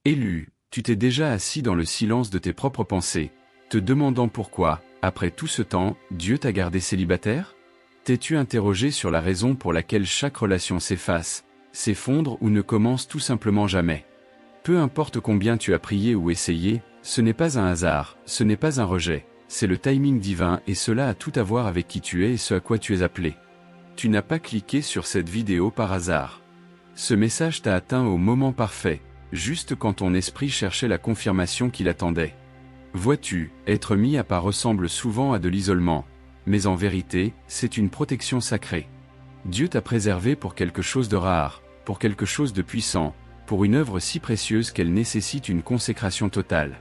Élu, tu t'es déjà assis dans le silence de tes propres pensées, te demandant pourquoi, après tout ce temps, Dieu t'a gardé célibataire? T'es-tu interrogé sur la raison pour laquelle chaque relation s'efface, s'effondre ou ne commence tout simplement jamais? Peu importe combien tu as prié ou essayé, ce n'est pas un hasard, ce n'est pas un rejet, c'est le timing divin et cela a tout à voir avec qui tu es et ce à quoi tu es appelé. Tu n'as pas cliqué sur cette vidéo par hasard. Ce message t'a atteint au moment parfait, juste quand ton esprit cherchait la confirmation qu'il attendait. Vois-tu, être mis à part ressemble souvent à de l'isolement, mais en vérité, c'est une protection sacrée. Dieu t'a préservé pour quelque chose de rare, pour quelque chose de puissant, pour une œuvre si précieuse qu'elle nécessite une consécration totale.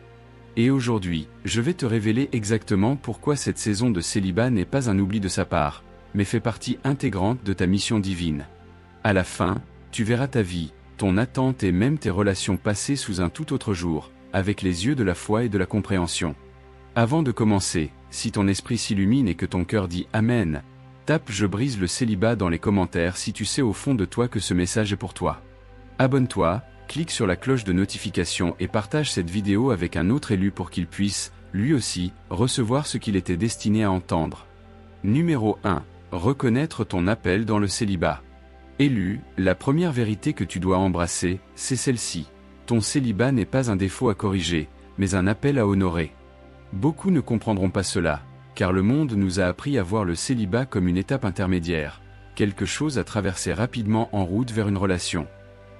Et aujourd'hui, je vais te révéler exactement pourquoi cette saison de célibat n'est pas un oubli de sa part, mais fait partie intégrante de ta mission divine. À la fin, tu verras ta vie, ton attente et même tes relations passées sous un tout autre jour, avec les yeux de la foi et de la compréhension. Avant de commencer, si ton esprit s'illumine et que ton cœur dit Amen, tape Je brise le célibat dans les commentaires si tu sais au fond de toi que ce message est pour toi. Abonne-toi, clique sur la cloche de notification et partage cette vidéo avec un autre élu pour qu'il puisse, lui aussi, recevoir ce qu'il était destiné à entendre. Numéro 1. Reconnaître ton appel dans le célibat. Élu, la première vérité que tu dois embrasser, c'est celle-ci. Ton célibat n'est pas un défaut à corriger, mais un appel à honorer. Beaucoup ne comprendront pas cela, car le monde nous a appris à voir le célibat comme une étape intermédiaire, quelque chose à traverser rapidement en route vers une relation.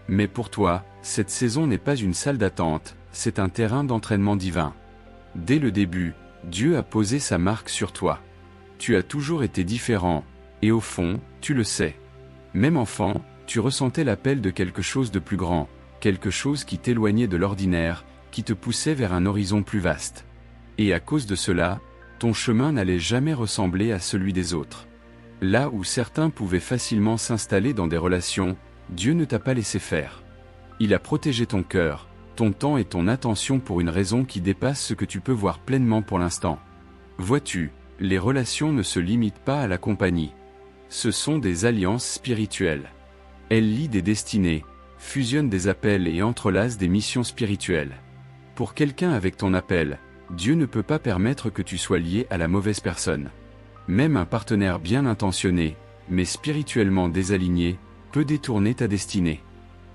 Mais pour toi, cette saison n'est pas une salle d'attente, c'est un terrain d'entraînement divin. Dès le début, Dieu a posé sa marque sur toi. Tu as toujours été différent, et au fond, tu le sais. Même enfant, tu ressentais l'appel de quelque chose de plus grand, quelque chose qui t'éloignait de l'ordinaire, qui te poussait vers un horizon plus vaste. Et à cause de cela, ton chemin n'allait jamais ressembler à celui des autres. Là où certains pouvaient facilement s'installer dans des relations, Dieu ne t'a pas laissé faire. Il a protégé ton cœur, ton temps et ton attention pour une raison qui dépasse ce que tu peux voir pleinement pour l'instant. Vois-tu, les relations ne se limitent pas à la compagnie. Ce sont des alliances spirituelles. Elles lient des destinées, fusionnent des appels et entrelacent des missions spirituelles. Pour quelqu'un avec ton appel, Dieu ne peut pas permettre que tu sois lié à la mauvaise personne. Même un partenaire bien intentionné, mais spirituellement désaligné, peut détourner ta destinée.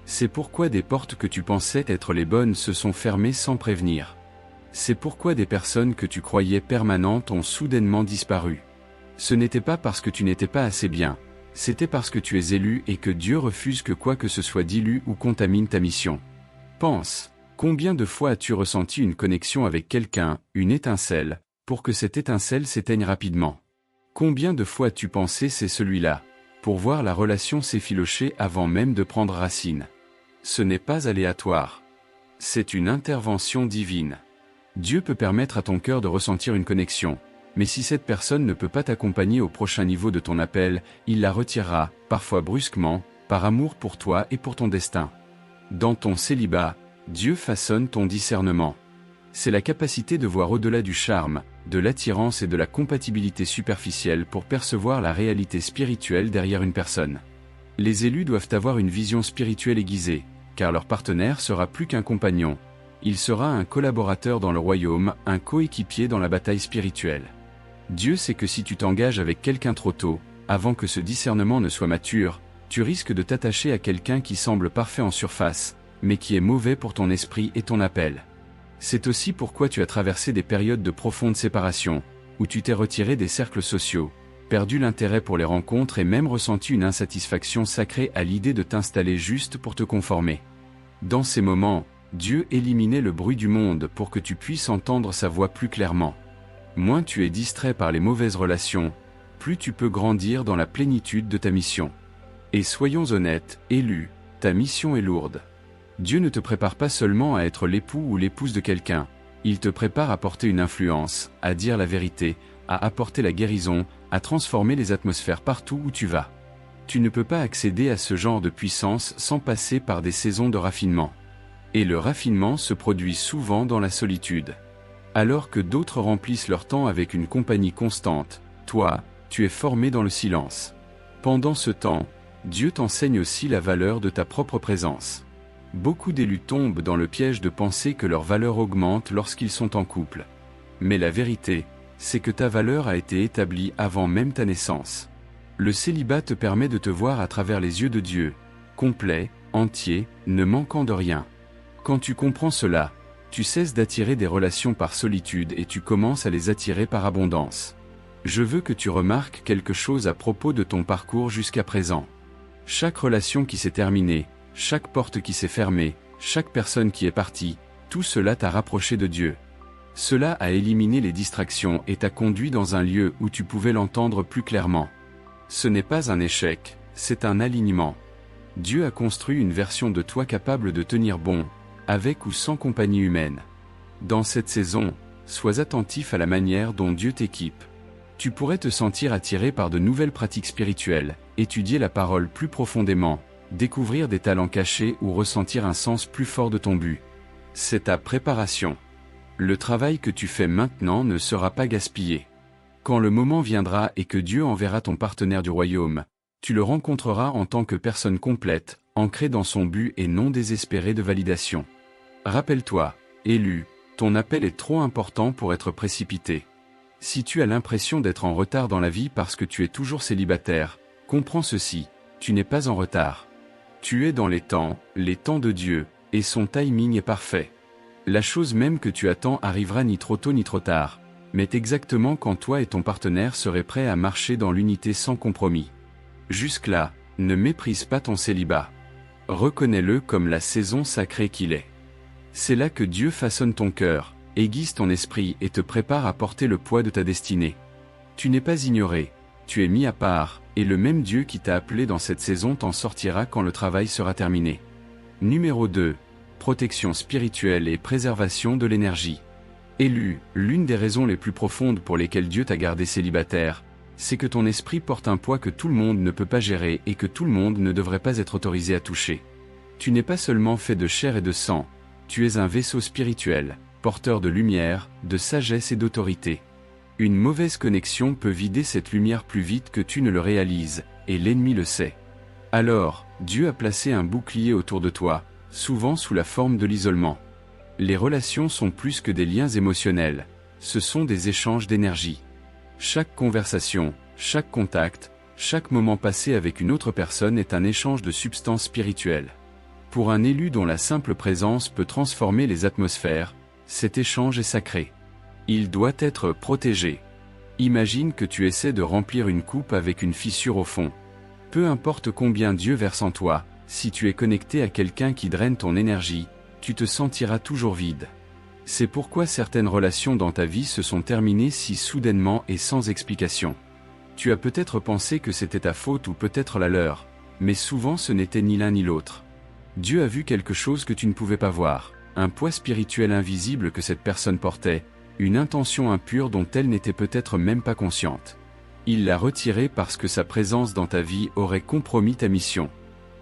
C'est pourquoi des portes que tu pensais être les bonnes se sont fermées sans prévenir. C'est pourquoi des personnes que tu croyais permanentes ont soudainement disparu. Ce n'était pas parce que tu n'étais pas assez bien, c'était parce que tu es élu et que Dieu refuse que quoi que ce soit dilue ou contamine ta mission. Pense, combien de fois as-tu ressenti une connexion avec quelqu'un, une étincelle, pour que cette étincelle s'éteigne rapidement? Combien de fois as-tu pensé c'est celui-là, pour voir la relation s'effilocher avant même de prendre racine? Ce n'est pas aléatoire. C'est une intervention divine. Dieu peut permettre à ton cœur de ressentir une connexion, mais si cette personne ne peut pas t'accompagner au prochain niveau de ton appel, il la retirera, parfois brusquement, par amour pour toi et pour ton destin. Dans ton célibat, Dieu façonne ton discernement. C'est la capacité de voir au-delà du charme, de l'attirance et de la compatibilité superficielle pour percevoir la réalité spirituelle derrière une personne. Les élus doivent avoir une vision spirituelle aiguisée, car leur partenaire sera plus qu'un compagnon. Il sera un collaborateur dans le royaume, un coéquipier dans la bataille spirituelle. Dieu sait que si tu t'engages avec quelqu'un trop tôt, avant que ce discernement ne soit mature, tu risques de t'attacher à quelqu'un qui semble parfait en surface, mais qui est mauvais pour ton esprit et ton appel. C'est aussi pourquoi tu as traversé des périodes de profonde séparation, où tu t'es retiré des cercles sociaux, perdu l'intérêt pour les rencontres et même ressenti une insatisfaction sacrée à l'idée de t'installer juste pour te conformer. Dans ces moments, Dieu éliminait le bruit du monde pour que tu puisses entendre sa voix plus clairement. Moins tu es distrait par les mauvaises relations, plus tu peux grandir dans la plénitude de ta mission. Et soyons honnêtes, élu, ta mission est lourde. Dieu ne te prépare pas seulement à être l'époux ou l'épouse de quelqu'un, il te prépare à porter une influence, à dire la vérité, à apporter la guérison, à transformer les atmosphères partout où tu vas. Tu ne peux pas accéder à ce genre de puissance sans passer par des saisons de raffinement. Et le raffinement se produit souvent dans la solitude. Alors que d'autres remplissent leur temps avec une compagnie constante, toi, tu es formé dans le silence. Pendant ce temps, Dieu t'enseigne aussi la valeur de ta propre présence. Beaucoup d'élus tombent dans le piège de penser que leur valeur augmente lorsqu'ils sont en couple. Mais la vérité, c'est que ta valeur a été établie avant même ta naissance. Le célibat te permet de te voir à travers les yeux de Dieu, complet, entier, ne manquant de rien. Quand tu comprends cela, tu cesses d'attirer des relations par solitude et tu commences à les attirer par abondance. Je veux que tu remarques quelque chose à propos de ton parcours jusqu'à présent. Chaque relation qui s'est terminée, chaque porte qui s'est fermée, chaque personne qui est partie, tout cela t'a rapproché de Dieu. Cela a éliminé les distractions et t'a conduit dans un lieu où tu pouvais l'entendre plus clairement. Ce n'est pas un échec, c'est un alignement. Dieu a construit une version de toi capable de tenir bon, avec ou sans compagnie humaine. Dans cette saison, sois attentif à la manière dont Dieu t'équipe. Tu pourrais te sentir attiré par de nouvelles pratiques spirituelles, étudier la parole plus profondément, découvrir des talents cachés ou ressentir un sens plus fort de ton but. C'est ta préparation. Le travail que tu fais maintenant ne sera pas gaspillé. Quand le moment viendra et que Dieu enverra ton partenaire du royaume, tu le rencontreras en tant que personne complète, ancrée dans son but et non désespérée de validation. Rappelle-toi, élu, ton appel est trop important pour être précipité. Si tu as l'impression d'être en retard dans la vie parce que tu es toujours célibataire, comprends ceci, tu n'es pas en retard. Tu es dans les temps de Dieu, et son timing est parfait. La chose même que tu attends arrivera ni trop tôt ni trop tard, mais exactement quand toi et ton partenaire serez prêts à marcher dans l'unité sans compromis. Jusque-là, ne méprise pas ton célibat. Reconnais-le comme la saison sacrée qu'il est. C'est là que Dieu façonne ton cœur, aiguise ton esprit et te prépare à porter le poids de ta destinée. Tu n'es pas ignoré, tu es mis à part, et le même Dieu qui t'a appelé dans cette saison t'en sortira quand le travail sera terminé. Numéro 2. Protection spirituelle et préservation de l'énergie. Élu, l'une des raisons les plus profondes pour lesquelles Dieu t'a gardé célibataire, c'est que ton esprit porte un poids que tout le monde ne peut pas gérer et que tout le monde ne devrait pas être autorisé à toucher. Tu n'es pas seulement fait de chair et de sang, tu es un vaisseau spirituel, porteur de lumière, de sagesse et d'autorité. Une mauvaise connexion peut vider cette lumière plus vite que tu ne le réalises, et l'ennemi le sait. Alors, Dieu a placé un bouclier autour de toi, souvent sous la forme de l'isolement. Les relations sont plus que des liens émotionnels, ce sont des échanges d'énergie. Chaque conversation, chaque contact, chaque moment passé avec une autre personne est un échange de substances spirituelles. Pour un élu dont la simple présence peut transformer les atmosphères, cet échange est sacré. Il doit être protégé. Imagine que tu essaies de remplir une coupe avec une fissure au fond. Peu importe combien Dieu verse en toi, si tu es connecté à quelqu'un qui draine ton énergie, tu te sentiras toujours vide. C'est pourquoi certaines relations dans ta vie se sont terminées si soudainement et sans explication. Tu as peut-être pensé que c'était ta faute ou peut-être la leur, mais souvent ce n'était ni l'un ni l'autre. Dieu a vu quelque chose que tu ne pouvais pas voir, un poids spirituel invisible que cette personne portait, une intention impure dont elle n'était peut-être même pas consciente. Il l'a retirée parce que sa présence dans ta vie aurait compromis ta mission.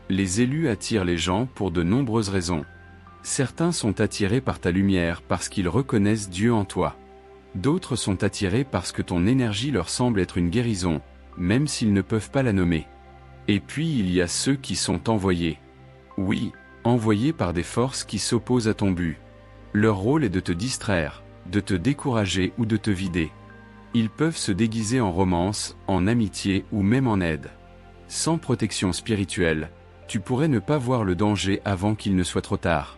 Les élus attirent les gens pour de nombreuses raisons. Certains sont attirés par ta lumière parce qu'ils reconnaissent Dieu en toi. D'autres sont attirés parce que ton énergie leur semble être une guérison, même s'ils ne peuvent pas la nommer. Et puis il y a ceux qui sont envoyés. Oui, envoyés par des forces qui s'opposent à ton but. Leur rôle est de te distraire, de te décourager ou de te vider. Ils peuvent se déguiser en romance, en amitié ou même en aide. Sans protection spirituelle, tu pourrais ne pas voir le danger avant qu'il ne soit trop tard.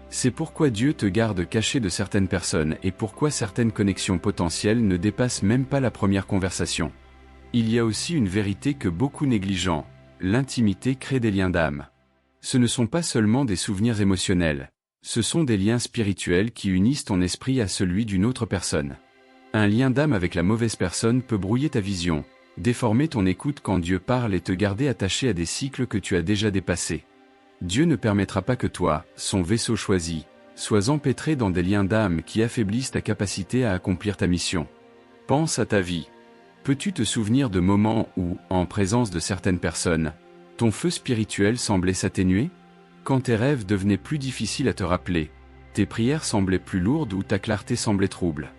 C'est pourquoi Dieu te garde caché de certaines personnes et pourquoi certaines connexions potentielles ne dépassent même pas la première conversation. Il y a aussi une vérité que beaucoup négligent, l'intimité crée des liens d'âme. Ce ne sont pas seulement des souvenirs émotionnels, ce sont des liens spirituels qui unissent ton esprit à celui d'une autre personne. Un lien d'âme avec la mauvaise personne peut brouiller ta vision, déformer ton écoute quand Dieu parle et te garder attaché à des cycles que tu as déjà dépassés. Dieu ne permettra pas que toi, son vaisseau choisi, sois empêtré dans des liens d'âme qui affaiblissent ta capacité à accomplir ta mission. Pense à ta vie. Peux-tu te souvenir de moments où, en présence de certaines personnes, ton feu spirituel semblait s'atténuer? Quand tes rêves devenaient plus difficiles à te rappeler, tes prières semblaient plus lourdes ou ta clarté semblait trouble.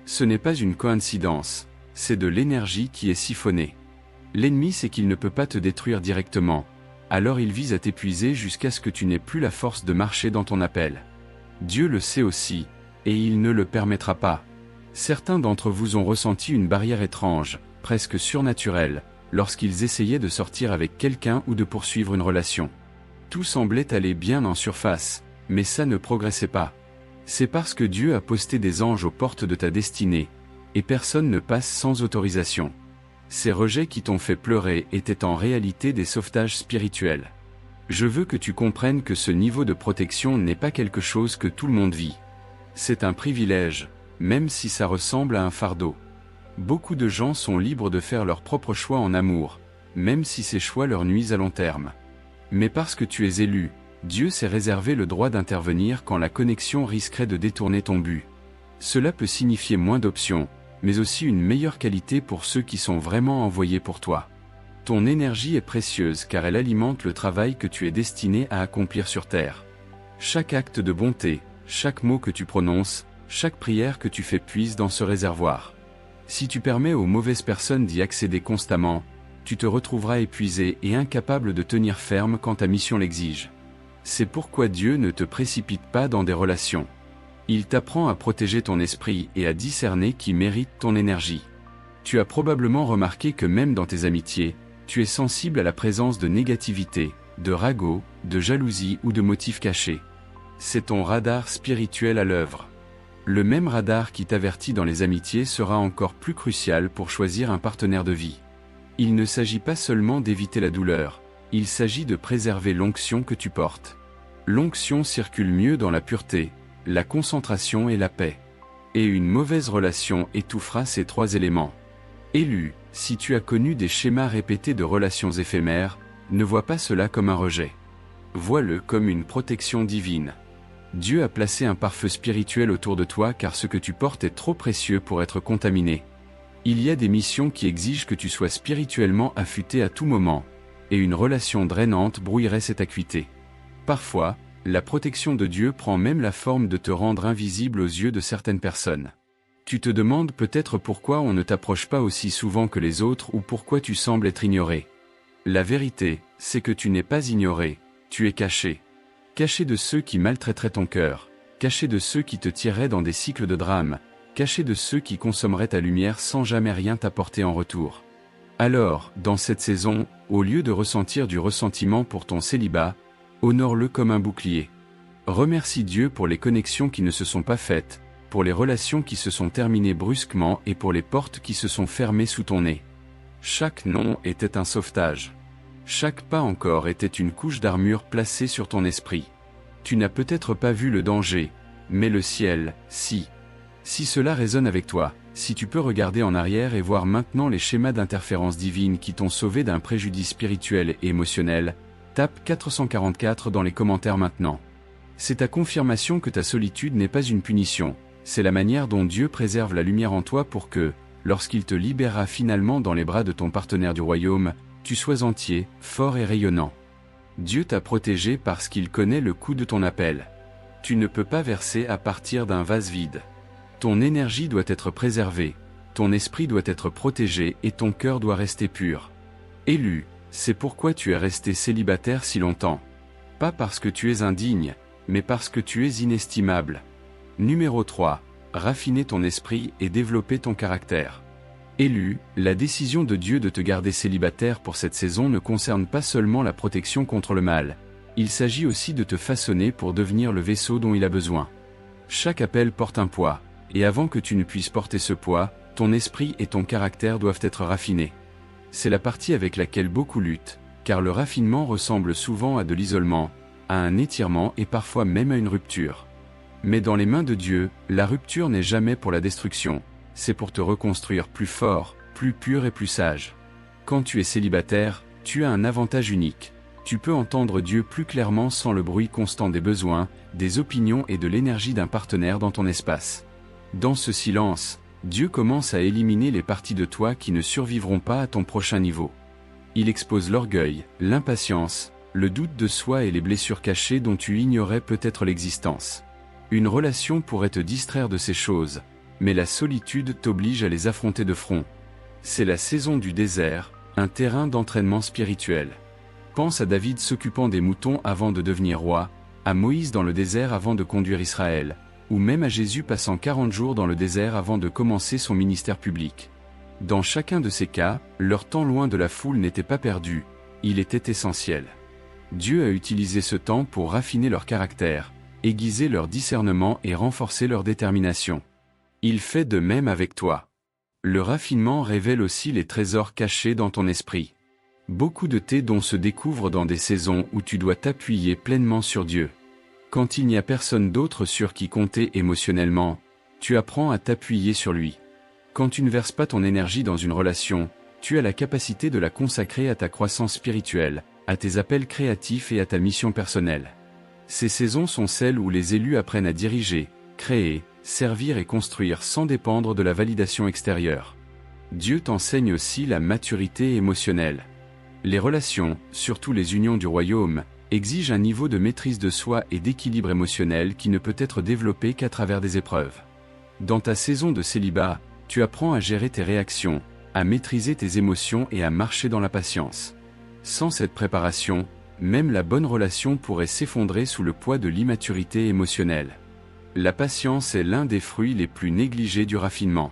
Ce n'est pas une coïncidence, c'est de l'énergie qui est siphonnée. L'ennemi sait qu'il ne peut pas te détruire directement. alors il vise à t'épuiser jusqu'à ce que tu n'aies plus la force de marcher dans ton appel. Dieu le sait aussi, et il ne le permettra pas. Certains d'entre vous ont ressenti une barrière étrange, presque surnaturelle, lorsqu'ils essayaient de sortir avec quelqu'un ou de poursuivre une relation. Tout semblait aller bien en surface, mais ça ne progressait pas. C'est parce que Dieu a posté des anges aux portes de ta destinée, et personne ne passe sans autorisation. Ces rejets qui t'ont fait pleurer étaient en réalité des sauvetages spirituels. Je veux que tu comprennes que ce niveau de protection n'est pas quelque chose que tout le monde vit. C'est un privilège, même si ça ressemble à un fardeau. Beaucoup de gens sont libres de faire leurs propres choix en amour, même si ces choix leur nuisent à long terme. Mais parce que tu es élu, Dieu s'est réservé le droit d'intervenir quand la connexion risquerait de détourner ton but. Cela peut signifier moins d'options, mais aussi une meilleure qualité pour ceux qui sont vraiment envoyés pour toi. Ton énergie est précieuse car elle alimente le travail que tu es destiné à accomplir sur terre. Chaque acte de bonté, chaque mot que tu prononces, chaque prière que tu fais puise dans ce réservoir. Si tu permets aux mauvaises personnes d'y accéder constamment, tu te retrouveras épuisé et incapable de tenir ferme quand ta mission l'exige. C'est pourquoi Dieu ne te précipite pas dans des relations. Il t'apprend à protéger ton esprit et à discerner qui mérite ton énergie. Tu as probablement remarqué que même dans tes amitiés, tu es sensible à la présence de négativité, de ragots, de jalousie ou de motifs cachés. C'est ton radar spirituel à l'œuvre. Le même radar qui t'avertit dans les amitiés sera encore plus crucial pour choisir un partenaire de vie. Il ne s'agit pas seulement d'éviter la douleur, il s'agit de préserver l'onction que tu portes. L'onction circule mieux dans la pureté, la concentration et la paix. Et une mauvaise relation étouffera ces trois éléments. Élu, si tu as connu des schémas répétés de relations éphémères, ne vois pas cela comme un rejet. Vois-le comme une protection divine. Dieu a placé un pare-feu spirituel autour de toi car ce que tu portes est trop précieux pour être contaminé. Il y a des missions qui exigent que tu sois spirituellement affûté à tout moment, et une relation drainante brouillerait cette acuité. Parfois, la protection de Dieu prend même la forme de te rendre invisible aux yeux de certaines personnes. Tu te demandes peut-être pourquoi on ne t'approche pas aussi souvent que les autres ou pourquoi tu sembles être ignoré. La vérité, c'est que tu n'es pas ignoré, tu es caché. Caché de ceux qui maltraiteraient ton cœur, caché de ceux qui te tireraient dans des cycles de drame, caché de ceux qui consommeraient ta lumière sans jamais rien t'apporter en retour. Alors, dans cette saison, au lieu de ressentir du ressentiment pour ton célibat, honore-le comme un bouclier. Remercie Dieu pour les connexions qui ne se sont pas faites, pour les relations qui se sont terminées brusquement et pour les portes qui se sont fermées sous ton nez. Chaque non était un sauvetage. Chaque pas encore était une couche d'armure placée sur ton esprit. Tu n'as peut-être pas vu le danger, mais le ciel, si. Si cela résonne avec toi, si tu peux regarder en arrière et voir maintenant les schémas d'interférence divine qui t'ont sauvé d'un préjudice spirituel et émotionnel, tape 444 dans les commentaires maintenant. C'est ta confirmation que ta solitude n'est pas une punition, c'est la manière dont Dieu préserve la lumière en toi pour que, lorsqu'il te libérera finalement dans les bras de ton partenaire du royaume, tu sois entier, fort et rayonnant. Dieu t'a protégé parce qu'il connaît le coût de ton appel. Tu ne peux pas verser à partir d'un vase vide. Ton énergie doit être préservée, ton esprit doit être protégé et ton cœur doit rester pur. Élu, c'est pourquoi tu es resté célibataire si longtemps. Pas parce que tu es indigne, mais parce que tu es inestimable. Numéro 3. Raffiner ton esprit et développer ton caractère. Élu, la décision de Dieu de te garder célibataire pour cette saison ne concerne pas seulement la protection contre le mal. Il s'agit aussi de te façonner pour devenir le vaisseau dont il a besoin. Chaque appel porte un poids, et avant que tu ne puisses porter ce poids, ton esprit et ton caractère doivent être raffinés. C'est la partie avec laquelle beaucoup luttent, car le raffinement ressemble souvent à de l'isolement, à un étirement et parfois même à une rupture. Mais dans les mains de Dieu, la rupture n'est jamais pour la destruction, c'est pour te reconstruire plus fort, plus pur et plus sage. Quand tu es célibataire, tu as un avantage unique. Tu peux entendre Dieu plus clairement sans le bruit constant des besoins, des opinions et de l'énergie d'un partenaire dans ton espace. Dans ce silence, Dieu commence à éliminer les parties de toi qui ne survivront pas à ton prochain niveau. Il expose l'orgueil, l'impatience, le doute de soi et les blessures cachées dont tu ignorais peut-être l'existence. Une relation pourrait te distraire de ces choses, mais la solitude t'oblige à les affronter de front. C'est la saison du désert, un terrain d'entraînement spirituel. Pense à David s'occupant des moutons avant de devenir roi, à Moïse dans le désert avant de conduire Israël, ou même à Jésus passant 40 jours dans le désert avant de commencer son ministère public. Dans chacun de ces cas, leur temps loin de la foule n'était pas perdu, il était essentiel. Dieu a utilisé ce temps pour raffiner leur caractère, aiguiser leur discernement et renforcer leur détermination. Il fait de même avec toi. Le raffinement révèle aussi les trésors cachés dans ton esprit. Beaucoup de tes dons se découvrent dans des saisons où tu dois t'appuyer pleinement sur Dieu. Quand il n'y a personne d'autre sur qui compter émotionnellement, tu apprends à t'appuyer sur lui. Quand tu ne verses pas ton énergie dans une relation, tu as la capacité de la consacrer à ta croissance spirituelle, à tes appels créatifs et à ta mission personnelle. Ces saisons sont celles où les élus apprennent à diriger, créer, servir et construire sans dépendre de la validation extérieure. Dieu t'enseigne aussi la maturité émotionnelle. Les relations, surtout les unions du royaume, exigent un niveau de maîtrise de soi et d'équilibre émotionnel qui ne peut être développé qu'à travers des épreuves. Dans ta saison de célibat, tu apprends à gérer tes réactions, à maîtriser tes émotions et à marcher dans la patience. Sans cette préparation, même la bonne relation pourrait s'effondrer sous le poids de l'immaturité émotionnelle. La patience est l'un des fruits les plus négligés du raffinement.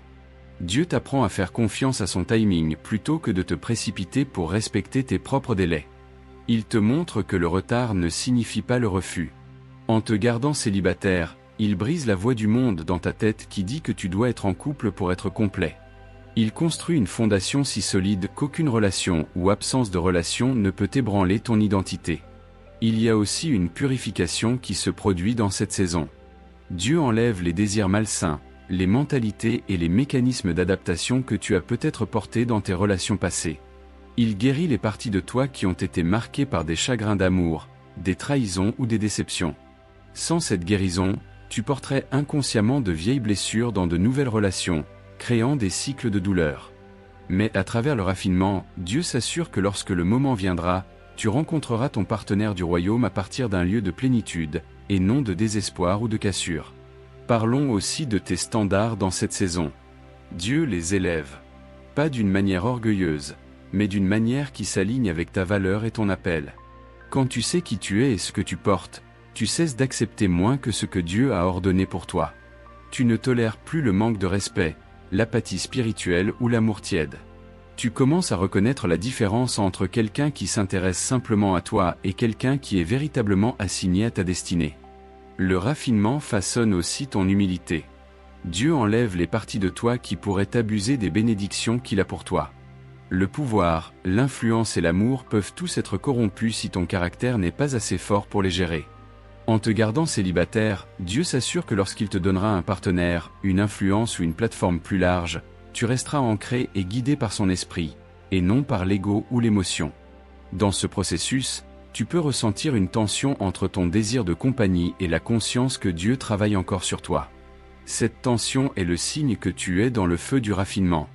Dieu t'apprend à faire confiance à son timing plutôt que de te précipiter pour respecter tes propres délais. Il te montre que le retard ne signifie pas le refus. En te gardant célibataire, il brise la voix du monde dans ta tête qui dit que tu dois être en couple pour être complet. Il construit une fondation si solide qu'aucune relation ou absence de relation ne peut ébranler ton identité. Il y a aussi une purification qui se produit dans cette saison. Dieu enlève les désirs malsains, les mentalités et les mécanismes d'adaptation que tu as peut-être portés dans tes relations passées. Il guérit les parties de toi qui ont été marquées par des chagrins d'amour, des trahisons ou des déceptions. Sans cette guérison, tu porterais inconsciemment de vieilles blessures dans de nouvelles relations, créant des cycles de douleur. Mais à travers le raffinement, Dieu s'assure que lorsque le moment viendra, tu rencontreras ton partenaire du royaume à partir d'un lieu de plénitude, et non de désespoir ou de cassure. Parlons aussi de tes standards dans cette saison. Dieu les élève. Pas d'une manière orgueilleuse, mais d'une manière qui s'aligne avec ta valeur et ton appel. Quand tu sais qui tu es et ce que tu portes, tu cesses d'accepter moins que ce que Dieu a ordonné pour toi. Tu ne tolères plus le manque de respect, l'apathie spirituelle ou l'amour tiède. Tu commences à reconnaître la différence entre quelqu'un qui s'intéresse simplement à toi et quelqu'un qui est véritablement assigné à ta destinée. Le raffinement façonne aussi ton humilité. Dieu enlève les parties de toi qui pourraient abuser des bénédictions qu'il a pour toi. Le pouvoir, l'influence et l'amour peuvent tous être corrompus si ton caractère n'est pas assez fort pour les gérer. En te gardant célibataire, Dieu s'assure que lorsqu'il te donnera un partenaire, une influence ou une plateforme plus large, tu resteras ancré et guidé par son esprit, et non par l'ego ou l'émotion. Dans ce processus, tu peux ressentir une tension entre ton désir de compagnie et la conscience que Dieu travaille encore sur toi. Cette tension est le signe que tu es dans le feu du raffinement.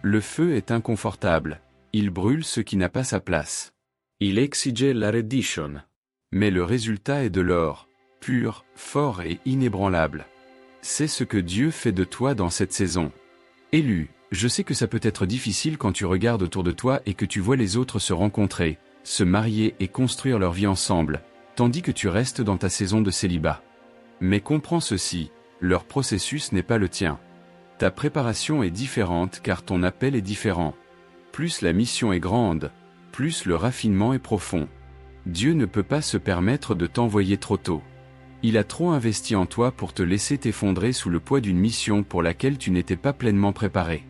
Le feu est inconfortable, il brûle ce qui n'a pas sa place. Il exige la reddition. Mais le résultat est de l'or, pur, fort et inébranlable. C'est ce que Dieu fait de toi dans cette saison. Élu, je sais que ça peut être difficile quand tu regardes autour de toi et que tu vois les autres se rencontrer, se marier et construire leur vie ensemble, tandis que tu restes dans ta saison de célibat. Mais comprends ceci, leur processus n'est pas le tien. Ta préparation est différente car ton appel est différent. Plus la mission est grande, plus le raffinement est profond. Dieu ne peut pas se permettre de t'envoyer trop tôt. Il a trop investi en toi pour te laisser t'effondrer sous le poids d'une mission pour laquelle tu n'étais pas pleinement préparé.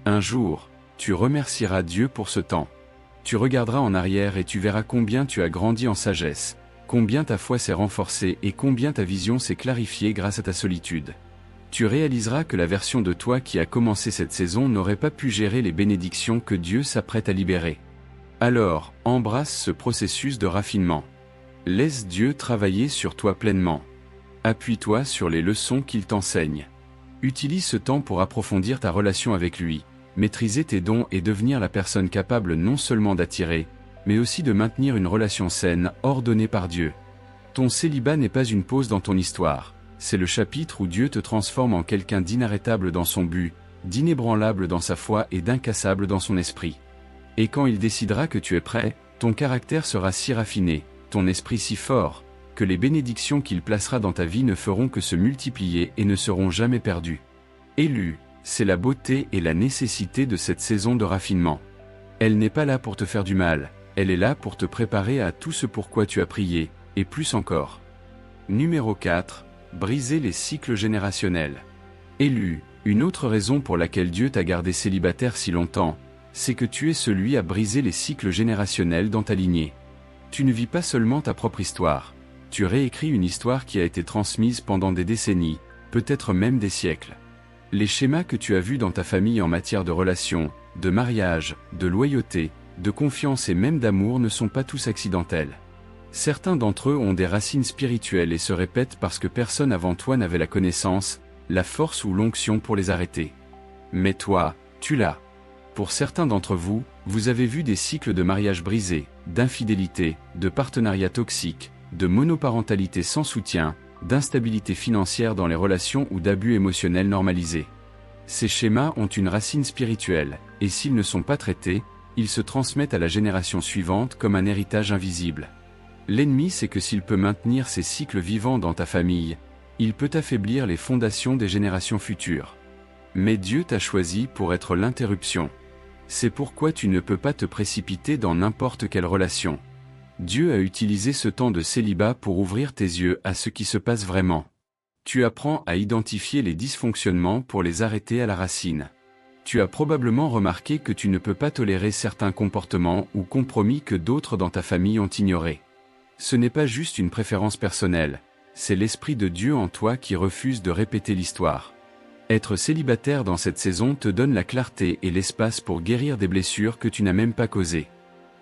Un jour, tu remercieras Dieu pour ce temps. Tu regarderas en arrière et tu verras combien tu as grandi en sagesse, combien ta foi s'est renforcée et combien ta vision s'est clarifiée grâce à ta solitude. Tu réaliseras que la version de toi qui a commencé cette saison n'aurait pas pu gérer les bénédictions que Dieu s'apprête à libérer. Alors, embrasse ce processus de raffinement. Laisse Dieu travailler sur toi pleinement. Appuie-toi sur les leçons qu'il t'enseigne. Utilise ce temps pour approfondir ta relation avec lui, maîtriser tes dons et devenir la personne capable non seulement d'attirer, mais aussi de maintenir une relation saine, ordonnée par Dieu. Ton célibat n'est pas une pause dans ton histoire, c'est le chapitre où Dieu te transforme en quelqu'un d'inarrêtable dans son but, d'inébranlable dans sa foi et d'incassable dans son esprit. Et quand il décidera que tu es prêt, Ton caractère sera si raffiné, ton esprit si fort, que les bénédictions qu'il placera dans ta vie ne feront que se multiplier et ne seront jamais perdues. Élu, c'est la beauté et la nécessité de cette saison de raffinement. Elle n'est pas là pour te faire du mal, elle est là pour te préparer à tout ce pourquoi tu as prié, et plus encore. Numéro 4. Briser les cycles générationnels. Élu, une autre raison pour laquelle Dieu t'a gardé célibataire si longtemps, c'est que tu es celui à briser les cycles générationnels dans ta lignée. Tu ne vis pas seulement ta propre histoire, tu réécris une histoire qui a été transmise pendant des décennies, peut-être même des siècles. Les schémas que tu as vus dans ta famille en matière de relations, de mariage, de loyauté, de confiance et même d'amour ne sont pas tous accidentels. Certains d'entre eux ont des racines spirituelles et se répètent parce que personne avant toi n'avait la connaissance, la force ou l'onction pour les arrêter. Mais toi, tu l'as. Pour certains d'entre vous, vous avez vu des cycles de mariage brisés, d'infidélité, de partenariats toxiques, de monoparentalité sans soutien, d'instabilité financière dans les relations ou d'abus émotionnels normalisés. Ces schémas ont une racine spirituelle, et s'ils ne sont pas traités, ils se transmettent à la génération suivante comme un héritage invisible. L'ennemi sait que s'il peut maintenir ces cycles vivants dans ta famille, il peut affaiblir les fondations des générations futures. Mais Dieu t'a choisi pour être l'interruption. C'est pourquoi tu ne peux pas te précipiter dans n'importe quelle relation. Dieu a utilisé ce temps de célibat pour ouvrir tes yeux à ce qui se passe vraiment. Tu apprends à identifier les dysfonctionnements pour les arrêter à la racine. Tu as probablement remarqué que tu ne peux pas tolérer certains comportements ou compromis que d'autres dans ta famille ont ignorés. Ce n'est pas juste une préférence personnelle, c'est l'Esprit de Dieu en toi qui refuse de répéter l'histoire. Être célibataire dans cette saison te donne la clarté et l'espace pour guérir des blessures que tu n'as même pas causées.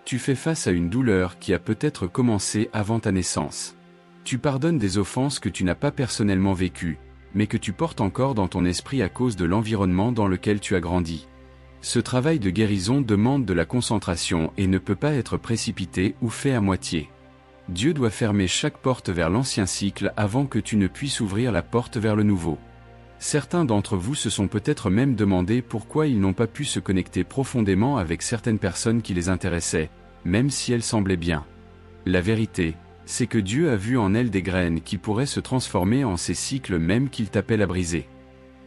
Tu fais face à une douleur qui a peut-être commencé avant ta naissance. Tu pardonnes des offenses que tu n'as pas personnellement vécues, mais que tu portes encore dans ton esprit à cause de l'environnement dans lequel tu as grandi. Ce travail de guérison demande de la concentration et ne peut pas être précipité ou fait à moitié. Dieu doit fermer chaque porte vers l'ancien cycle avant que tu ne puisses ouvrir la porte vers le nouveau. Certains d'entre vous se sont peut-être même demandé pourquoi ils n'ont pas pu se connecter profondément avec certaines personnes qui les intéressaient, même si elles semblaient bien. La vérité, c'est que Dieu a vu en elles des graines qui pourraient se transformer en ces cycles même qu'il t'appelle à briser.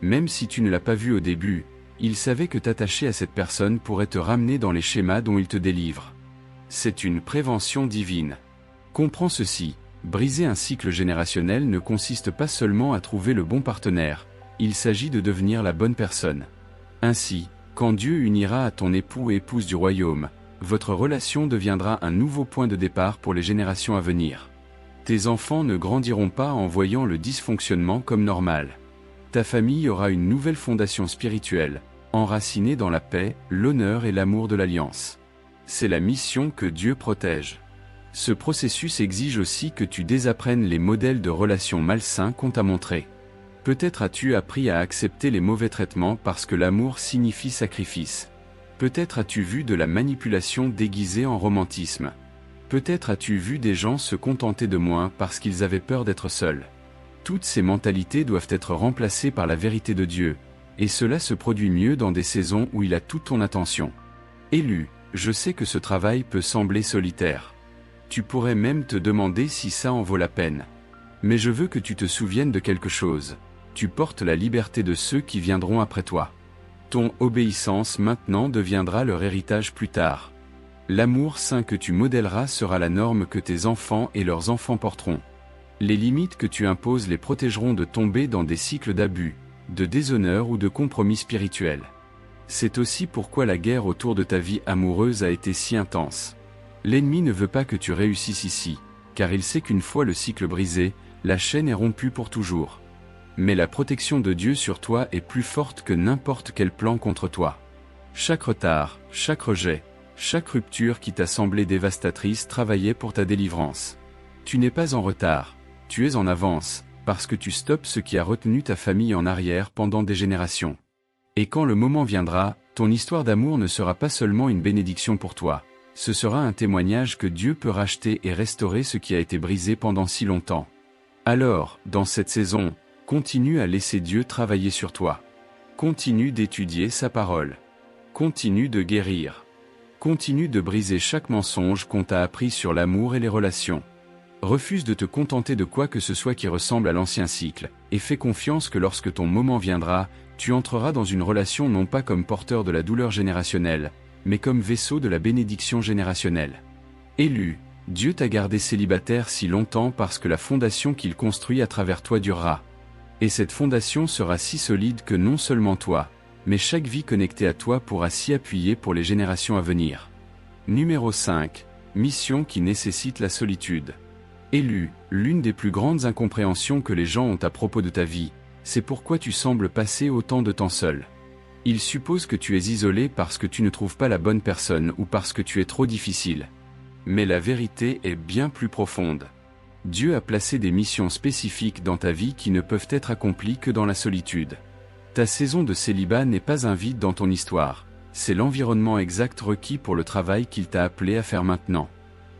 Même si tu ne l'as pas vu au début, il savait que t'attacher à cette personne pourrait te ramener dans les schémas dont il te délivre. C'est une prévention divine. Comprends ceci, briser un cycle générationnel ne consiste pas seulement à trouver le bon partenaire, il s'agit de devenir la bonne personne. Ainsi, quand Dieu unira à ton époux et épouse du royaume, votre relation deviendra un nouveau point de départ pour les générations à venir. Tes enfants ne grandiront pas en voyant le dysfonctionnement comme normal. Ta famille aura une nouvelle fondation spirituelle, enracinée dans la paix, l'honneur et l'amour de l'alliance. C'est la mission que Dieu protège. Ce processus exige aussi que tu désapprennes les modèles de relations malsains qu'on t'a montrés. Peut-être as-tu appris à accepter les mauvais traitements parce que l'amour signifie sacrifice. Peut-être as-tu vu de la manipulation déguisée en romantisme. Peut-être as-tu vu des gens se contenter de moins parce qu'ils avaient peur d'être seuls. Toutes ces mentalités doivent être remplacées par la vérité de Dieu, et cela se produit mieux dans des saisons où il a toute ton attention. Élu, je sais que ce travail peut sembler solitaire. Tu pourrais même te demander si ça en vaut la peine. Mais je veux que tu te souviennes de quelque chose. Tu portes la liberté de ceux qui viendront après toi. Ton obéissance maintenant deviendra leur héritage plus tard. L'amour saint que tu modèleras sera la norme que tes enfants et leurs enfants porteront. Les limites que tu imposes les protégeront de tomber dans des cycles d'abus, de déshonneur ou de compromis spirituels. C'est aussi pourquoi la guerre autour de ta vie amoureuse a été si intense. L'ennemi ne veut pas que tu réussisses ici, car il sait qu'une fois le cycle brisé, la chaîne est rompue pour toujours. Mais la protection de Dieu sur toi est plus forte que n'importe quel plan contre toi. Chaque retard, chaque rejet, chaque rupture qui t'a semblé dévastatrice travaillait pour ta délivrance. Tu n'es pas en retard, tu es en avance, parce que tu stoppes ce qui a retenu ta famille en arrière pendant des générations. Et quand le moment viendra, ton histoire d'amour ne sera pas seulement une bénédiction pour toi, ce sera un témoignage que Dieu peut racheter et restaurer ce qui a été brisé pendant si longtemps. Alors, dans cette saison, continue à laisser Dieu travailler sur toi. Continue d'étudier sa parole. Continue de guérir. Continue de briser chaque mensonge qu'on t'a appris sur l'amour et les relations. Refuse de te contenter de quoi que ce soit qui ressemble à l'ancien cycle, et fais confiance que lorsque ton moment viendra, tu entreras dans une relation non pas comme porteur de la douleur générationnelle, mais comme vaisseau de la bénédiction générationnelle. Élu, Dieu t'a gardé célibataire si longtemps parce que la fondation qu'il construit à travers toi durera. Et cette fondation sera si solide que non seulement toi, mais chaque vie connectée à toi pourra s'y appuyer pour les générations à venir. Numéro 5. Mission qui nécessite la solitude. Élu, l'une des plus grandes incompréhensions que les gens ont à propos de ta vie, c'est pourquoi tu sembles passer autant de temps seul. Ils supposent que tu es isolé parce que tu ne trouves pas la bonne personne ou parce que tu es trop difficile. Mais la vérité est bien plus profonde. Dieu a placé des missions spécifiques dans ta vie qui ne peuvent être accomplies que dans la solitude. Ta saison de célibat n'est pas un vide dans ton histoire, c'est l'environnement exact requis pour le travail qu'il t'a appelé à faire maintenant.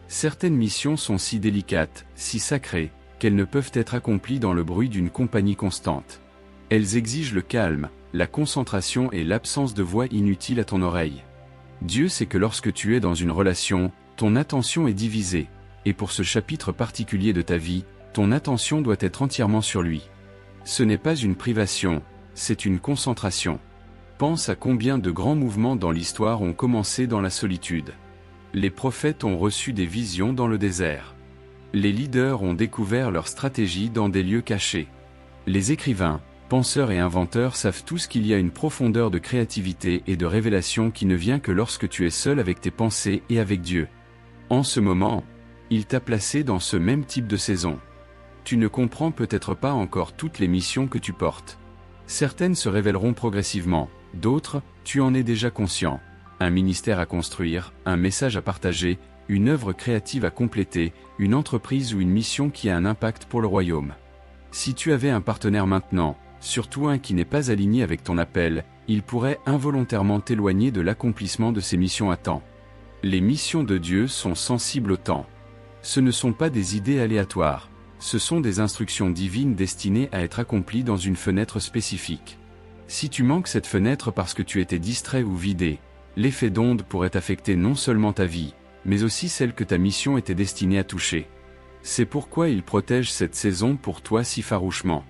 Certaines missions sont si délicates, si sacrées, qu'elles ne peuvent être accomplies dans le bruit d'une compagnie constante. Elles exigent le calme, la concentration et l'absence de voix inutile à ton oreille. Dieu sait que lorsque tu es dans une relation, ton attention est divisée, et pour ce chapitre particulier de ta vie, ton attention doit être entièrement sur lui. Ce n'est pas une privation, c'est une concentration. Pense à combien de grands mouvements dans l'histoire ont commencé dans la solitude. Les prophètes ont reçu des visions dans le désert. Les leaders ont découvert leur stratégie dans des lieux cachés. Les écrivains, penseurs et inventeurs savent tous qu'il y a une profondeur de créativité et de révélation qui ne vient que lorsque tu es seul avec tes pensées et avec Dieu. En ce moment, il t'a placé dans ce même type de saison. Tu ne comprends peut-être pas encore toutes les missions que tu portes. Certaines se révéleront progressivement, d'autres, tu en es déjà conscient. Un ministère à construire, un message à partager, une œuvre créative à compléter, une entreprise ou une mission qui a un impact pour le royaume. Si tu avais un partenaire maintenant, surtout un qui n'est pas aligné avec ton appel, il pourrait involontairement t'éloigner de l'accomplissement de ces missions à temps. Les missions de Dieu sont sensibles au temps. Ce ne sont pas des idées aléatoires. Ce sont des instructions divines destinées à être accomplies dans une fenêtre spécifique. Si tu manques cette fenêtre parce que tu étais distrait ou vidé, l'effet d'onde pourrait affecter non seulement ta vie, mais aussi celle que ta mission était destinée à toucher. C'est pourquoi il protège cette saison pour toi si farouchement.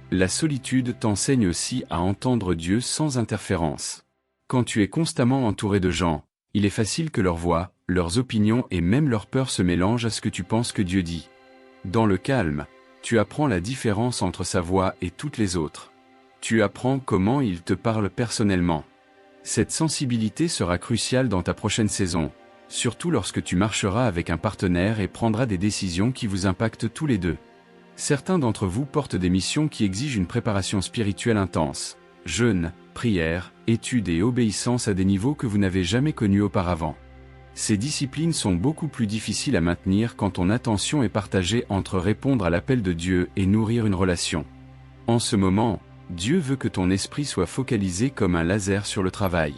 La solitude t'enseigne aussi à entendre Dieu sans interférence. Quand tu es constamment entouré de gens, il est facile que leurs voix, leurs opinions et même leurs peurs se mélangent à ce que tu penses que Dieu dit. Dans le calme, tu apprends la différence entre sa voix et toutes les autres. Tu apprends comment il te parle personnellement. Cette sensibilité sera cruciale dans ta prochaine saison, surtout lorsque tu marcheras avec un partenaire et prendras des décisions qui vous impactent tous les deux. Certains d'entre vous portent des missions qui exigent une préparation spirituelle intense, jeûne, prière, étude et obéissance à des niveaux que vous n'avez jamais connus auparavant. Ces disciplines sont beaucoup plus difficiles à maintenir quand ton attention est partagée entre répondre à l'appel de Dieu et nourrir une relation. En ce moment, Dieu veut que ton esprit soit focalisé comme un laser sur le travail.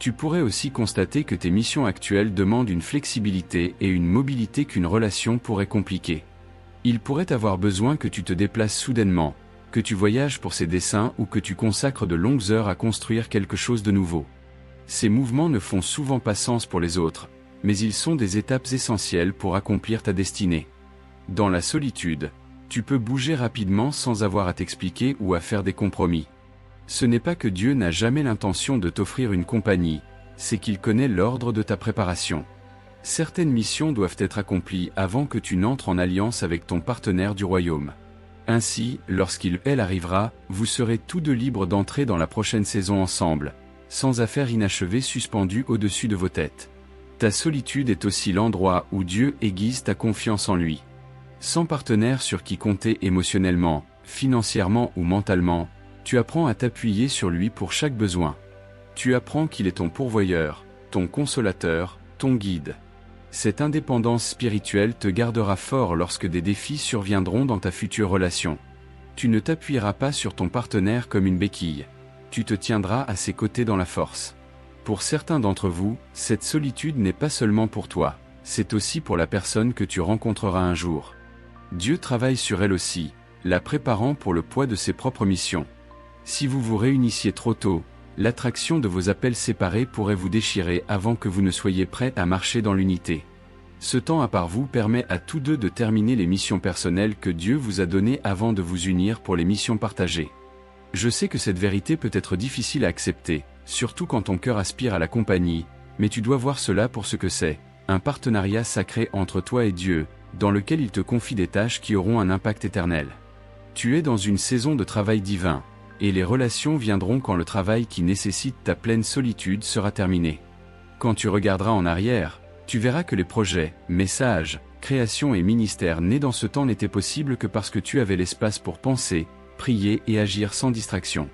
Tu pourrais aussi constater que tes missions actuelles demandent une flexibilité et une mobilité qu'une relation pourrait compliquer. Il pourrait avoir besoin que tu te déplaces soudainement, que tu voyages pour ces dessins ou que tu consacres de longues heures à construire quelque chose de nouveau. Ces mouvements ne font souvent pas sens pour les autres, mais ils sont des étapes essentielles pour accomplir ta destinée. Dans la solitude, tu peux bouger rapidement sans avoir à t'expliquer ou à faire des compromis. Ce n'est pas que Dieu n'a jamais l'intention de t'offrir une compagnie, c'est qu'il connaît l'ordre de ta préparation. Certaines missions doivent être accomplies avant que tu n'entres en alliance avec ton partenaire du royaume. Ainsi, lorsqu'elle arrivera, vous serez tous deux libres d'entrer dans la prochaine saison ensemble, sans affaires inachevées suspendues au-dessus de vos têtes. Ta solitude est aussi l'endroit où Dieu aiguise ta confiance en lui. Sans partenaire sur qui compter émotionnellement, financièrement ou mentalement, tu apprends à t'appuyer sur lui pour chaque besoin. Tu apprends qu'il est ton pourvoyeur, ton consolateur, ton guide. Cette indépendance spirituelle te gardera fort lorsque des défis surviendront dans ta future relation. Tu ne t'appuieras pas sur ton partenaire comme une béquille. Tu te tiendras à ses côtés dans la force. Pour certains d'entre vous, cette solitude n'est pas seulement pour toi, c'est aussi pour la personne que tu rencontreras un jour. Dieu travaille sur elle aussi, la préparant pour le poids de ses propres missions. Si vous vous réunissiez trop tôt, l'attraction de vos appels séparés pourrait vous déchirer avant que vous ne soyez prêts à marcher dans l'unité. Ce temps à part vous permet à tous deux de terminer les missions personnelles que Dieu vous a données avant de vous unir pour les missions partagées. Je sais que cette vérité peut être difficile à accepter, surtout quand ton cœur aspire à la compagnie, mais tu dois voir cela pour ce que c'est, un partenariat sacré entre toi et Dieu, dans lequel il te confie des tâches qui auront un impact éternel. Tu es dans une saison de travail divin, et les relations viendront quand le travail qui nécessite ta pleine solitude sera terminé. Quand tu regarderas en arrière, tu verras que les projets, messages, créations et ministères nés dans ce temps n'étaient possibles que parce que tu avais l'espace pour penser, prier et agir sans distraction.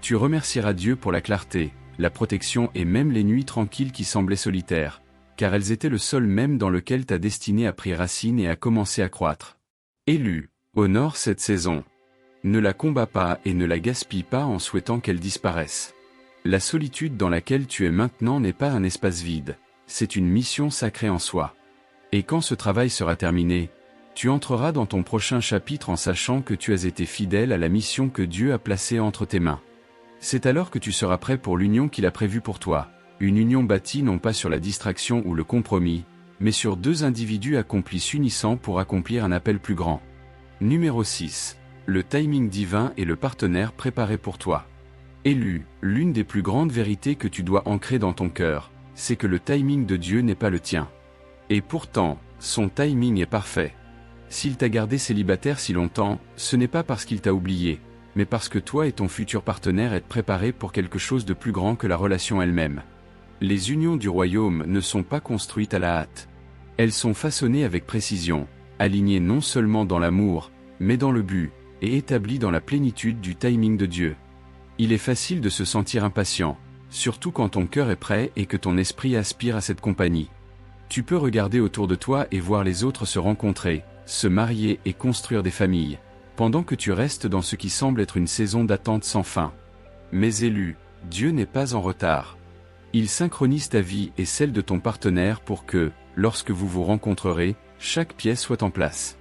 Tu remercieras Dieu pour la clarté, la protection et même les nuits tranquilles qui semblaient solitaires, car elles étaient le sol même dans lequel ta destinée a pris racine et a commencé à croître. Élu, honore cette saison. Ne la combats pas et ne la gaspille pas en souhaitant qu'elle disparaisse. La solitude dans laquelle tu es maintenant n'est pas un espace vide, c'est une mission sacrée en soi. Et quand ce travail sera terminé, tu entreras dans ton prochain chapitre en sachant que tu as été fidèle à la mission que Dieu a placée entre tes mains. C'est alors que tu seras prêt pour l'union qu'il a prévue pour toi, une union bâtie non pas sur la distraction ou le compromis, mais sur deux individus accomplis s'unissant pour accomplir un appel plus grand. Numéro 6. Le timing divin et le partenaire préparé pour toi. Élu, l'une des plus grandes vérités que tu dois ancrer dans ton cœur, c'est que le timing de Dieu n'est pas le tien. Et pourtant, son timing est parfait. S'il t'a gardé célibataire si longtemps, ce n'est pas parce qu'il t'a oublié, mais parce que toi et ton futur partenaire êtes préparés pour quelque chose de plus grand que la relation elle-même. Les unions du royaume ne sont pas construites à la hâte. Elles sont façonnées avec précision, alignées non seulement dans l'amour, mais dans le but, et établies dans la plénitude du timing de Dieu. Il est facile de se sentir impatient, surtout quand ton cœur est prêt et que ton esprit aspire à cette compagnie. Tu peux regarder autour de toi et voir les autres se rencontrer, se marier et construire des familles, pendant que tu restes dans ce qui semble être une saison d'attente sans fin. Mais élu, Dieu n'est pas en retard. Il synchronise ta vie et celle de ton partenaire pour que, lorsque vous vous rencontrerez, chaque pièce soit en place.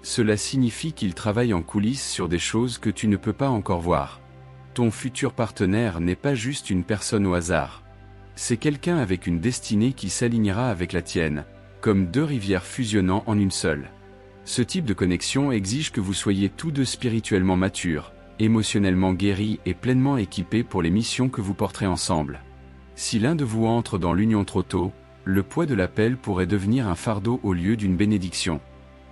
Cela signifie qu'il travaille en coulisses sur des choses que tu ne peux pas encore voir. Ton futur partenaire n'est pas juste une personne au hasard. C'est quelqu'un avec une destinée qui s'alignera avec la tienne, comme deux rivières fusionnant en une seule. Ce type de connexion exige que vous soyez tous deux spirituellement matures, émotionnellement guéris et pleinement équipés pour les missions que vous porterez ensemble. Si l'un de vous entre dans l'union trop tôt, le poids de l'appel pourrait devenir un fardeau au lieu d'une bénédiction.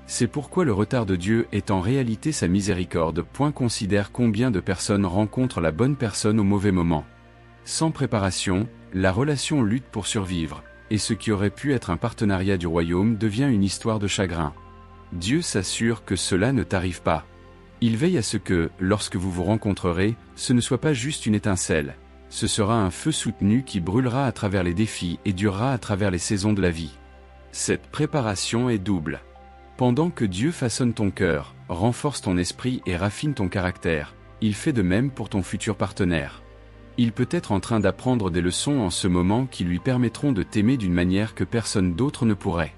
C'est pourquoi le retard de Dieu est en réalité sa miséricorde. Considère combien de personnes rencontrent la bonne personne au mauvais moment. Sans préparation, la relation lutte pour survivre, et ce qui aurait pu être un partenariat du royaume devient une histoire de chagrin. Dieu s'assure que cela ne t'arrive pas. Il veille à ce que, lorsque vous vous rencontrerez, ce ne soit pas juste une étincelle. Ce sera un feu soutenu qui brûlera à travers les défis et durera à travers les saisons de la vie. Cette préparation est double. Pendant que Dieu façonne ton cœur, renforce ton esprit et raffine ton caractère, il fait de même pour ton futur partenaire. Il peut être en train d'apprendre des leçons en ce moment qui lui permettront de t'aimer d'une manière que personne d'autre ne pourrait.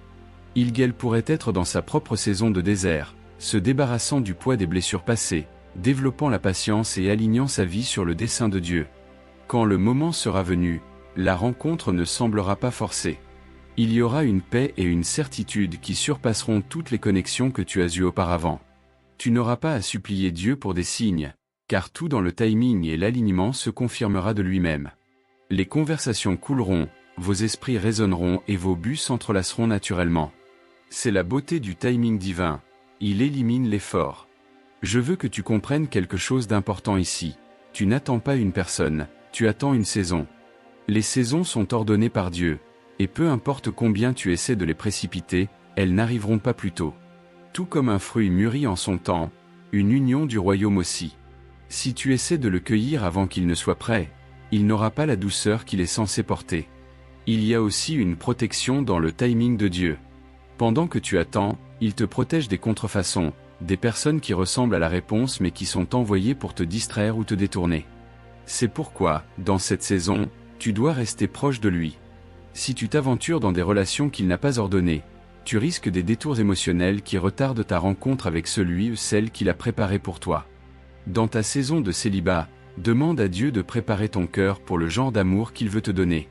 Il pourrait être dans sa propre saison de désert, se débarrassant du poids des blessures passées, développant la patience et alignant sa vie sur le dessein de Dieu. Quand le moment sera venu, la rencontre ne semblera pas forcée. Il y aura une paix et une certitude qui surpasseront toutes les connexions que tu as eues auparavant. Tu n'auras pas à supplier Dieu pour des signes, car tout dans le timing et l'alignement se confirmera de lui-même. Les conversations couleront, vos esprits résonneront et vos buts s'entrelaceront naturellement. C'est la beauté du timing divin, il élimine l'effort. Je veux que tu comprennes quelque chose d'important ici. Tu n'attends pas une personne, tu attends une saison. Les saisons sont ordonnées par Dieu. Et peu importe combien tu essaies de les précipiter, elles n'arriveront pas plus tôt. Tout comme un fruit mûrit en son temps, une union du royaume aussi. Si tu essaies de le cueillir avant qu'il ne soit prêt, il n'aura pas la douceur qu'il est censé porter. Il y a aussi une protection dans le timing de Dieu. Pendant que tu attends, il te protège des contrefaçons, des personnes qui ressemblent à la réponse mais qui sont envoyées pour te distraire ou te détourner. C'est pourquoi, dans cette saison, tu dois rester proche de lui. Si tu t'aventures dans des relations qu'il n'a pas ordonnées, tu risques des détours émotionnels qui retardent ta rencontre avec celui ou celle qu'il a préparé pour toi. Dans ta saison de célibat, Demande à Dieu de préparer ton cœur pour le genre d'amour qu'il veut te donner.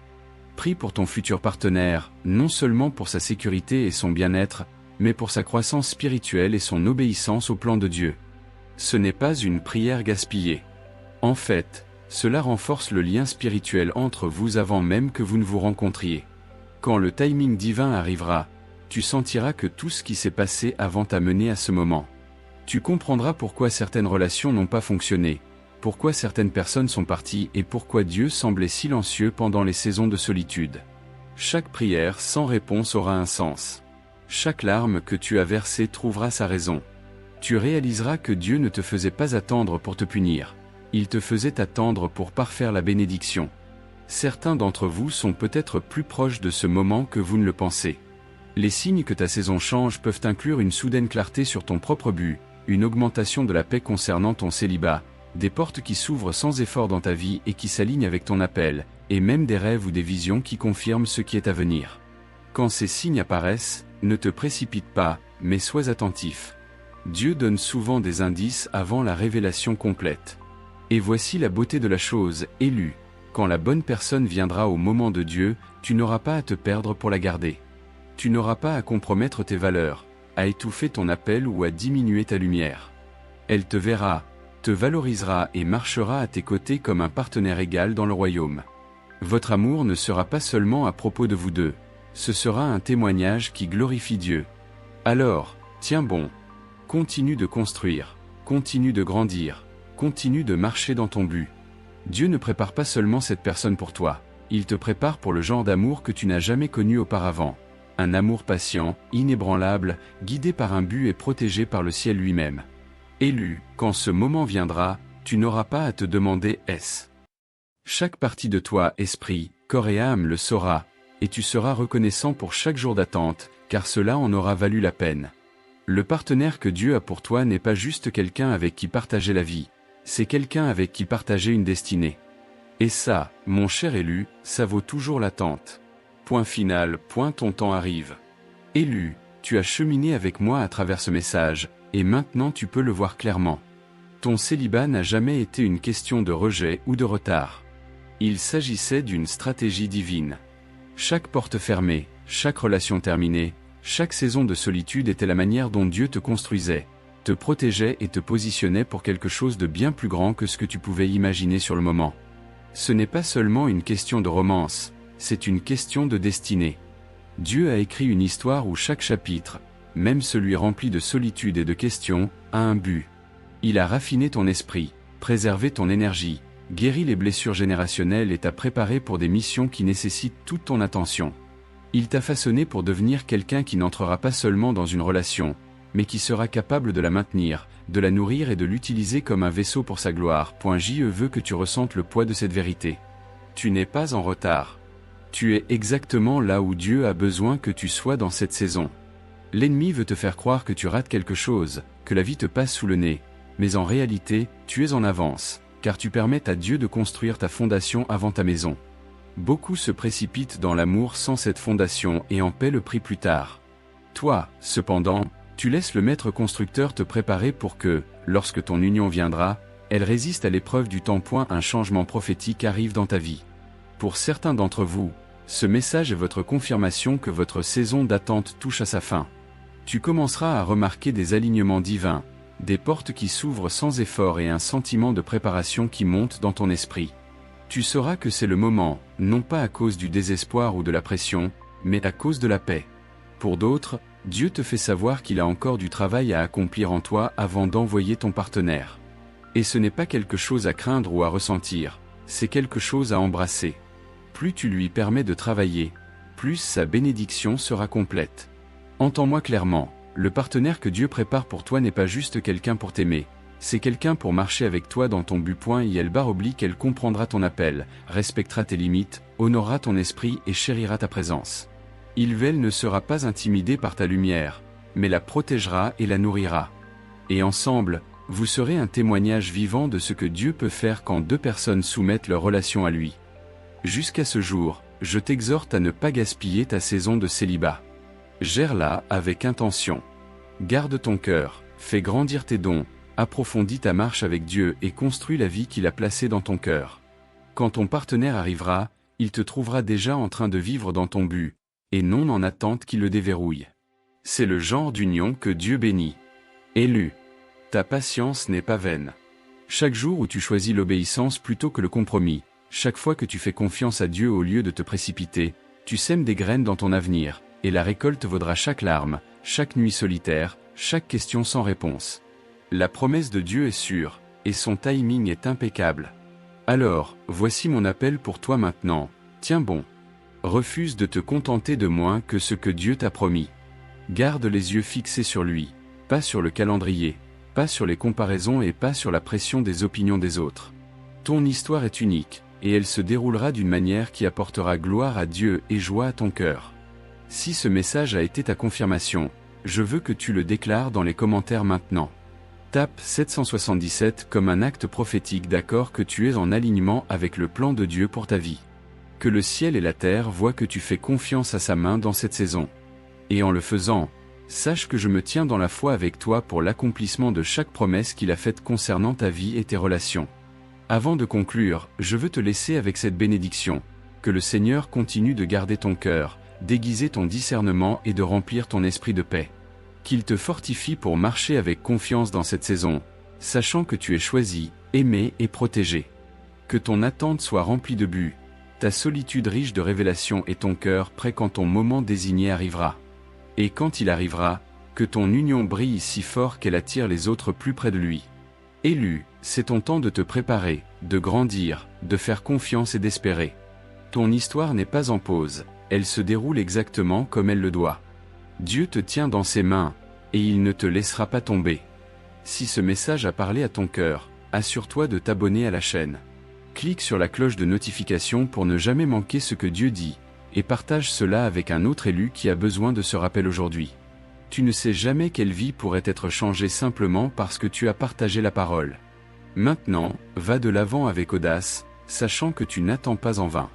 Prie pour ton futur partenaire, non seulement pour sa sécurité et son bien-être, mais pour sa croissance spirituelle et son obéissance au plan de Dieu. Ce n'est pas une prière gaspillée. En fait, cela renforce le lien spirituel entre vous avant même que vous ne vous rencontriez. Quand le timing divin arrivera, tu sentiras que tout ce qui s'est passé avant t'a mené à ce moment. Tu comprendras pourquoi certaines relations n'ont pas fonctionné, pourquoi certaines personnes sont parties et pourquoi Dieu semblait silencieux pendant les saisons de solitude. Chaque prière sans réponse aura un sens. Chaque larme que tu as versée trouvera sa raison. Tu réaliseras que Dieu ne te faisait pas attendre pour te punir. Il te faisait attendre pour parfaire la bénédiction. Certains d'entre vous sont peut-être plus proches de ce moment que vous ne le pensez. Les signes que ta saison change peuvent inclure une soudaine clarté sur ton propre but, une augmentation de la paix concernant ton célibat, des portes qui s'ouvrent sans effort dans ta vie et qui s'alignent avec ton appel, et même des rêves ou des visions qui confirment ce qui est à venir. Quand ces signes apparaissent, ne te précipite pas, mais sois attentif. Dieu donne souvent des indices avant la révélation complète. Et voici la beauté de la chose, élu. Quand la bonne personne viendra au moment de Dieu, tu n'auras pas à te perdre pour la garder. Tu n'auras pas à compromettre tes valeurs, à étouffer ton appel ou à diminuer ta lumière. Elle te verra, te valorisera et marchera à tes côtés comme un partenaire égal dans le royaume. Votre amour ne sera pas seulement à propos de vous deux, ce sera un témoignage qui glorifie Dieu. Alors, tiens bon. Continue de construire, continue de grandir, continue de marcher dans ton but. Dieu ne prépare pas seulement cette personne pour toi, il te prépare pour le genre d'amour que tu n'as jamais connu auparavant. Un amour patient, inébranlable, guidé par un but et protégé par le ciel lui-même. Élu, quand ce moment viendra, tu n'auras pas à te demander « est-ce ». Chaque partie de toi, esprit, corps et âme le saura, et tu seras reconnaissant pour chaque jour d'attente, car cela en aura valu la peine. Le partenaire que Dieu a pour toi n'est pas juste quelqu'un avec qui partager la vie, c'est quelqu'un avec qui partager une destinée. Et ça, mon cher élu, ça vaut toujours l'attente. Point final, point ton temps arrive. Élu, tu as cheminé avec moi à travers ce message, et maintenant tu peux le voir clairement. Ton célibat n'a jamais été une question de rejet ou de retard. Il s'agissait d'une stratégie divine. Chaque porte fermée, chaque relation terminée, chaque saison de solitude était la manière dont Dieu te construisait, te protégeait et te positionnait pour quelque chose de bien plus grand que ce que tu pouvais imaginer sur le moment. Ce n'est pas seulement une question de romance, c'est une question de destinée. Dieu a écrit une histoire où chaque chapitre, même celui rempli de solitude et de questions, a un but. Il a raffiné ton esprit, préservé ton énergie, guéri les blessures générationnelles et t'a préparé pour des missions qui nécessitent toute ton attention. Il t'a façonné pour devenir quelqu'un qui n'entrera pas seulement dans une relation, mais qui sera capable de la maintenir, de la nourrir et de l'utiliser comme un vaisseau pour sa gloire. Je veux que tu ressentes le poids de cette vérité. Tu n'es pas en retard. Tu es exactement là où Dieu a besoin que tu sois dans cette saison. L'ennemi veut te faire croire que tu rates quelque chose, que la vie te passe sous le nez, mais en réalité, tu es en avance, car tu permets à Dieu de construire ta fondation avant ta maison. Beaucoup se précipitent dans l'amour sans cette fondation et en paient le prix plus tard. Toi, cependant, tu laisses le maître constructeur te préparer pour que, lorsque ton union viendra, elle résiste à l'épreuve du temps. Un changement prophétique arrive dans ta vie. Pour certains d'entre vous, ce message est votre confirmation que votre saison d'attente touche à sa fin. Tu commenceras à remarquer des alignements divins, des portes qui s'ouvrent sans effort et un sentiment de préparation qui monte dans ton esprit. Tu sauras que c'est le moment, non pas à cause du désespoir ou de la pression, mais à cause de la paix. Pour d'autres, Dieu te fait savoir qu'il a encore du travail à accomplir en toi avant d'envoyer ton partenaire. Et ce n'est pas quelque chose à craindre ou à ressentir, c'est quelque chose à embrasser. Plus tu lui permets de travailler, plus sa bénédiction sera complète. Entends-moi clairement, le partenaire que Dieu prépare pour toi n'est pas juste quelqu'un pour t'aimer, c'est quelqu'un pour marcher avec toi dans ton but. Elle comprendra ton appel, respectera tes limites, honorera ton esprit et chérira ta présence. Elle ne sera pas intimidée par ta lumière, mais la protégera et la nourrira. Et ensemble, vous serez un témoignage vivant de ce que Dieu peut faire quand deux personnes soumettent leur relation à lui. Jusqu'à ce jour, je t'exhorte à ne pas gaspiller ta saison de célibat. Gère-la avec intention. Garde ton cœur, fais grandir tes dons, Approfondis ta marche avec Dieu et construis la vie qu'il a placée dans ton cœur. Quand ton partenaire arrivera, il te trouvera déjà en train de vivre dans ton but, et non en attente qu'il le déverrouille. C'est le genre d'union que Dieu bénit. Élu. Ta patience n'est pas vaine. Chaque jour où tu choisis l'obéissance plutôt que le compromis, chaque fois que tu fais confiance à Dieu au lieu de te précipiter, tu sèmes des graines dans ton avenir, et la récolte vaudra chaque larme, chaque nuit solitaire, chaque question sans réponse. La promesse de Dieu est sûre, et son timing est impeccable. Alors, voici mon appel pour toi maintenant, tiens bon. Refuse de te contenter de moins que ce que Dieu t'a promis. Garde les yeux fixés sur lui, pas sur le calendrier, pas sur les comparaisons et pas sur la pression des opinions des autres. Ton histoire est unique, et elle se déroulera d'une manière qui apportera gloire à Dieu et joie à ton cœur. Si ce message a été ta confirmation, je veux que tu le déclares dans les commentaires maintenant. Tape 777 comme un acte prophétique d'accord que tu es en alignement avec le plan de Dieu pour ta vie. Que le ciel et la terre voient que tu fais confiance à sa main dans cette saison. Et en le faisant, sache que je me tiens dans la foi avec toi pour l'accomplissement de chaque promesse qu'il a faite concernant ta vie et tes relations. Avant de conclure, je veux te laisser avec cette bénédiction. Que le Seigneur continue de garder ton cœur, d'aiguiser ton discernement et de remplir ton esprit de paix. Qu'il te fortifie pour marcher avec confiance dans cette saison, sachant que tu es choisi, aimé et protégé. Que ton attente soit remplie de buts, ta solitude riche de révélations et ton cœur prêt quand ton moment désigné arrivera. Et quand il arrivera, que ton union brille si fort qu'elle attire les autres plus près de lui. Élu, c'est ton temps de te préparer, de grandir, de faire confiance et d'espérer. Ton histoire n'est pas en pause, elle se déroule exactement comme elle le doit. Dieu te tient dans ses mains, et il ne te laissera pas tomber. Si ce message a parlé à ton cœur, assure-toi de t'abonner à la chaîne. Clique sur la cloche de notification pour ne jamais manquer ce que Dieu dit, et partage cela avec un autre élu qui a besoin de ce rappel aujourd'hui. Tu ne sais jamais quelle vie pourrait être changée simplement parce que tu as partagé la parole. Maintenant, va de l'avant avec audace, sachant que tu n'attends pas en vain.